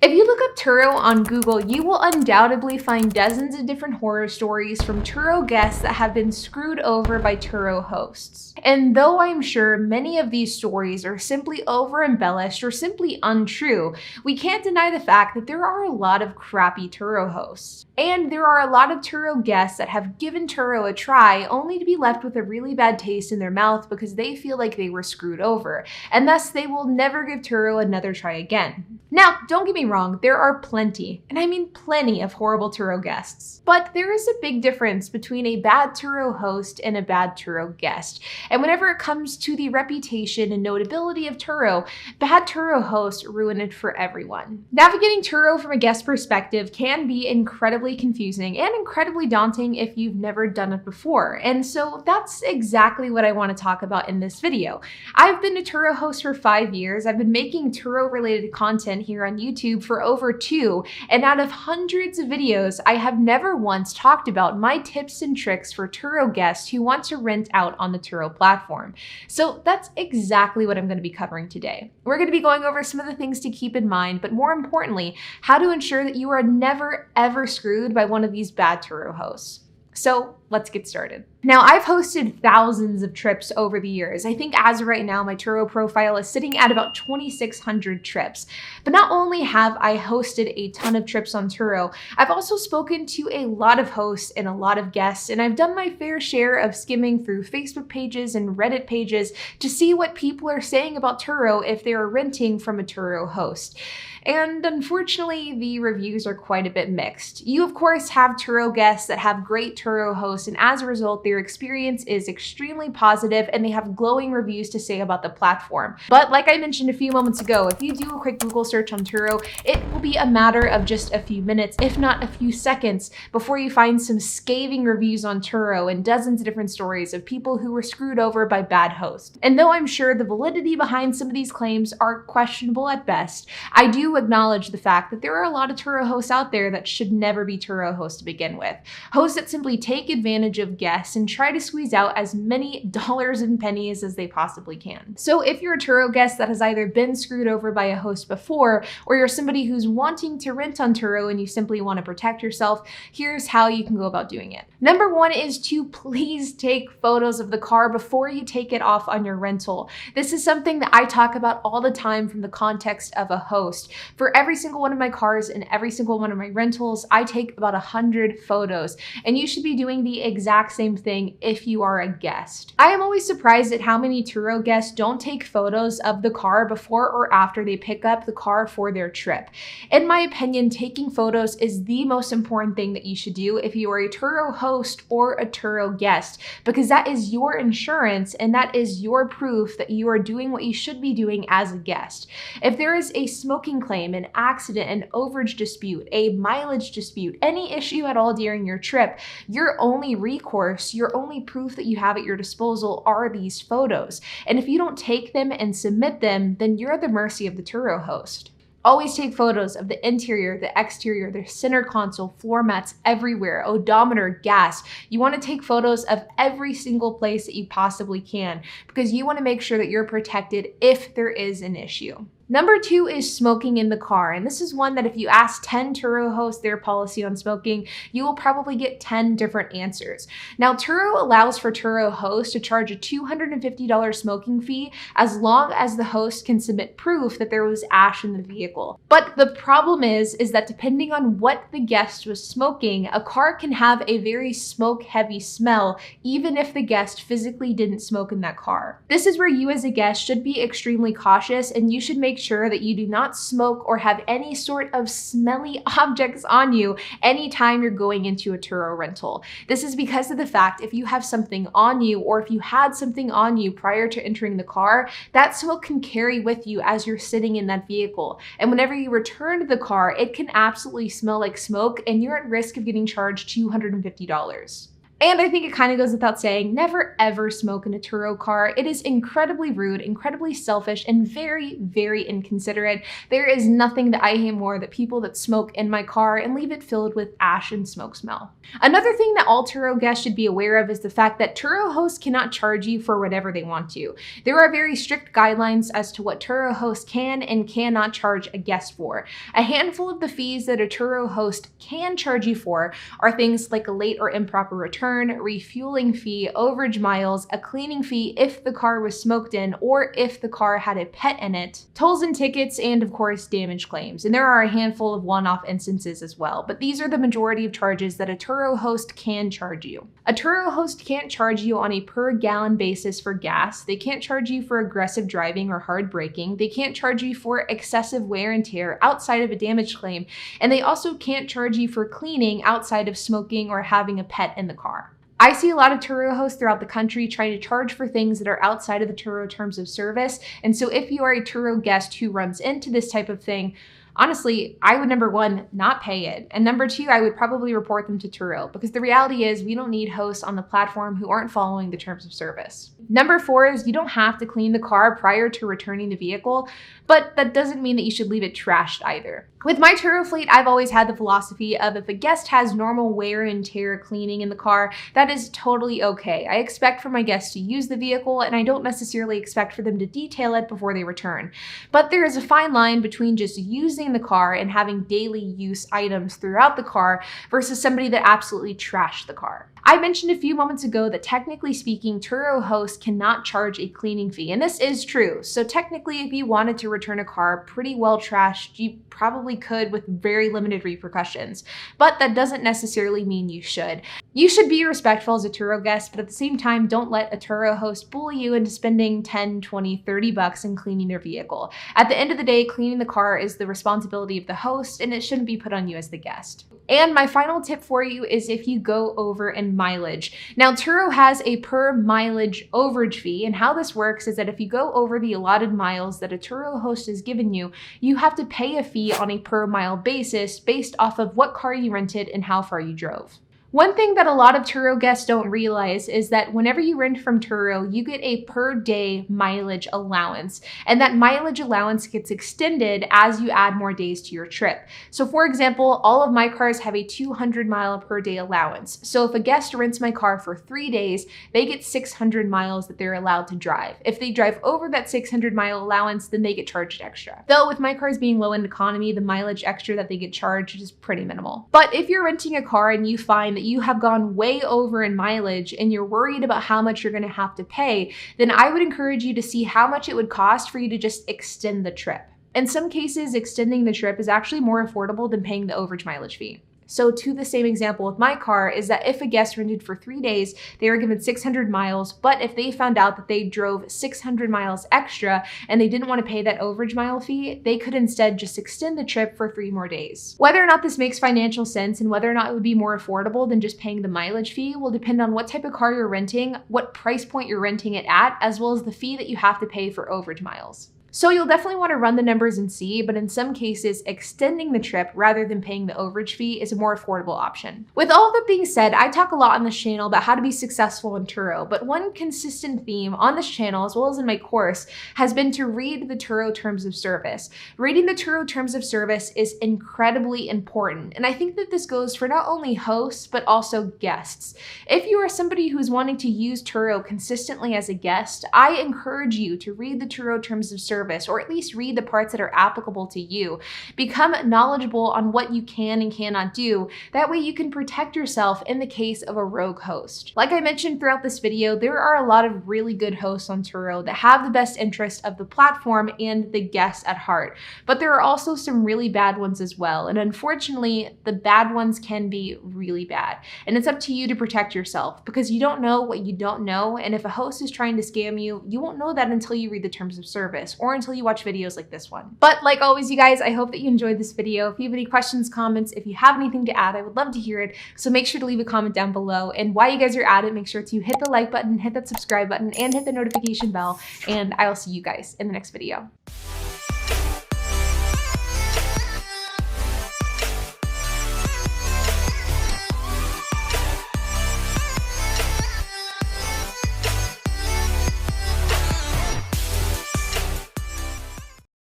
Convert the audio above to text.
If you look up Turo on Google, you will undoubtedly find dozens of different horror stories from Turo guests that have been screwed over by Turo hosts. And though I'm sure many of these stories are simply over-embellished or simply untrue, we can't deny the fact that there are a lot of crappy Turo hosts. And there are a lot of Turo guests that have given Turo a try only to be left with a really bad taste in their mouth because they feel like they were screwed over, and thus they will never give Turo another try again. Now, don't get me wrong, there are plenty, and I mean plenty of horrible Turo guests. But there is a big difference between a bad Turo host and a bad Turo guest. And whenever it comes to the reputation and notability of Turo, bad Turo hosts ruin it for everyone. Navigating Turo from a guest perspective can be incredibly confusing and incredibly daunting if you've never done it before. And so that's exactly what I want to talk about in this video. I've been a Turo host for 5 years. I've been making Turo related content here on YouTube for over 2, and out of hundreds of videos, I have never once talked about my tips and tricks for Turo guests who want to rent out on the Turo platform. So that's exactly what I'm going to be covering today. We're going to be going over some of the things to keep in mind, but more importantly, how to ensure that you are never ever screwed by one of these bad Turo hosts. So let's get started. Now, I've hosted thousands of trips over the years. I think as of right now, my Turo profile is sitting at about 2,600 trips. But not only have I hosted a ton of trips on Turo, I've also spoken to a lot of hosts and a lot of guests, and I've done my fair share of skimming through Facebook pages and Reddit pages to see what people are saying about Turo if they are renting from a Turo host. And unfortunately, the reviews are quite a bit mixed. You, of course, have Turo guests that have great Turo hosts, and as a result, their experience is extremely positive and they have glowing reviews to say about the platform. But like I mentioned a few moments ago, if you do a quick Google search on Turo, it will be a matter of just a few minutes, if not a few seconds, before you find some scathing reviews on Turo and dozens of different stories of people who were screwed over by bad hosts. And though I'm sure the validity behind some of these claims are questionable at best, I do acknowledge the fact that there are a lot of Turo hosts out there that should never be Turo hosts to begin with. Hosts that simply take advantage of guests and try to squeeze out as many dollars and pennies as they possibly can. So if you're a Turo guest that has either been screwed over by a host before, or you're somebody who's wanting to rent on Turo and you simply want to protect yourself, here's how you can go about doing it. Number 1 is to please take photos of the car before you take it off on your rental. This is something that I talk about all the time from the context of a host. For every single one of my cars and every single one of my rentals, I take about 100 photos, and you should be doing the exact same thing if you are a guest. I am always surprised at how many Turo guests don't take photos of the car before or after they pick up the car for their trip. In my opinion, taking photos is the most important thing that you should do if you are a Turo host or a Turo guest, because that is your insurance and that is your proof that you are doing what you should be doing as a guest. If there is a smoking claim, an accident, an overage dispute, a mileage dispute, any issue at all during your trip, your only recourse, your only proof that you have at your disposal are these photos. And if you don't take them and submit them, then you're at the mercy of the Turo host. Always take photos of the interior, the exterior, the center console, floor mats everywhere, odometer, gas. You want to take photos of every single place that you possibly can because you want to make sure that you're protected if there is an issue. Number 2 is smoking in the car. And this is one that if you ask 10 Turo hosts their policy on smoking, you will probably get 10 different answers. Now, Turo allows for Turo hosts to charge a $250 smoking fee as long as the host can submit proof that there was ash in the vehicle. But the problem is that depending on what the guest was smoking, a car can have a very smoke-heavy smell, even if the guest physically didn't smoke in that car. This is where you as a guest should be extremely cautious, and you should make sure that you do not smoke or have any sort of smelly objects on you anytime you're going into a Turo rental. This is because of the fact if you have something on you or if you had something on you prior to entering the car, that smoke can carry with you as you're sitting in that vehicle. And whenever you return to the car, it can absolutely smell like smoke and you're at risk of getting charged $250. And I think it kind of goes without saying, never ever smoke in a Turo car. It is incredibly rude, incredibly selfish, and very, very inconsiderate. There is nothing that I hate more than people that smoke in my car and leave it filled with ash and smoke smell. Another thing that all Turo guests should be aware of is the fact that Turo hosts cannot charge you for whatever they want to. There are very strict guidelines as to what Turo hosts can and cannot charge a guest for. A handful of the fees that a Turo host can charge you for are things like a late or improper return, refueling fee, overage miles, a cleaning fee if the car was smoked in or if the car had a pet in it, tolls and tickets, and of course damage claims. And there are a handful of one-off instances as well, but these are the majority of charges that a Turo host can charge you. A Turo host can't charge you on a per gallon basis for gas. They can't charge you for aggressive driving or hard braking. They can't charge you for excessive wear and tear outside of a damage claim. And they also can't charge you for cleaning outside of smoking or having a pet in the car. I see a lot of Turo hosts throughout the country trying to charge for things that are outside of the Turo terms of service. And so if you are a Turo guest who runs into this type of thing, honestly, I would, number one, not pay it. And number two, I would probably report them to Turo, because the reality is we don't need hosts on the platform who aren't following the terms of service. Number four is you don't have to clean the car prior to returning the vehicle, but that doesn't mean that you should leave it trashed either. With my Turo fleet, I've always had the philosophy of if a guest has normal wear and tear cleaning in the car, that is totally okay. I expect for my guests to use the vehicle, and I don't necessarily expect for them to detail it before they return. But there is a fine line between just using the car and having daily use items throughout the car versus somebody that absolutely trashed the car. I mentioned a few moments ago that technically speaking, Turo hosts cannot charge a cleaning fee, and this is true. So technically, if you wanted to return a car pretty well trashed, you probably could with very limited repercussions, but that doesn't necessarily mean you should. You should be respectful as a Turo guest, but at the same time, don't let a Turo host bully you into spending 10, 20, 30 bucks in cleaning their vehicle. At the end of the day, cleaning the car is the responsibility of the host, and it shouldn't be put on you as the guest. And my final tip for you is if you go over in mileage. Now, Turo has a per mileage overage fee, and how this works is that if you go over the allotted miles that a Turo host has given you, you have to pay a fee on a per mile basis based off of what car you rented and how far you drove. One thing that a lot of Turo guests don't realize is that whenever you rent from Turo, you get a per day mileage allowance, and that mileage allowance gets extended as you add more days to your trip. So for example, all of my cars have a 200 mile per day allowance. So if a guest rents my car for 3 days, they get 600 miles that they're allowed to drive. If they drive over that 600 mile allowance, then they get charged extra. Though with my cars being low end economy, the mileage extra that they get charged is pretty minimal. But if you're renting a car and you find that you have gone way over in mileage and you're worried about how much you're going to have to pay, then I would encourage you to see how much it would cost for you to just extend the trip. In some cases, extending the trip is actually more affordable than paying the overage mileage fee. So to the same example with my car is that if a guest rented for 3 days, they were given 600 miles, but if they found out that they drove 600 miles extra and they didn't want to pay that overage mile fee, they could instead just extend the trip for 3 more days. Whether or not this makes financial sense and whether or not it would be more affordable than just paying the mileage fee will depend on what type of car you're renting, what price point you're renting it at, as well as the fee that you have to pay for overage miles. So you'll definitely want to run the numbers and see, but in some cases, extending the trip rather than paying the overage fee is a more affordable option. With all of that being said, I talk a lot on this channel about how to be successful in Turo, but one consistent theme on this channel, as well as in my course, has been to read the Turo terms of service. Reading the Turo terms of service is incredibly important, and I think that this goes for not only hosts, but also guests. If you are somebody who's wanting to use Turo consistently as a guest, I encourage you to read the Turo terms of service, or at least read the parts that are applicable to you. Become knowledgeable on what you can and cannot do. That way you can protect yourself in the case of a rogue host. Like I mentioned throughout this video, there are a lot of really good hosts on Turo that have the best interest of the platform and the guests at heart. But there are also some really bad ones as well. And unfortunately, the bad ones can be really bad. And it's up to you to protect yourself because you don't know what you don't know. And if a host is trying to scam you, you won't know that until you read the terms of service or until you watch videos like this one. But like always, you guys, I hope that you enjoyed this video. If you have any questions, comments, if you have anything to add, I would love to hear it. So make sure to leave a comment down below. And while you guys are at it, make sure to hit the like button, hit that subscribe button, and hit the notification bell. And I'll see you guys in the next video.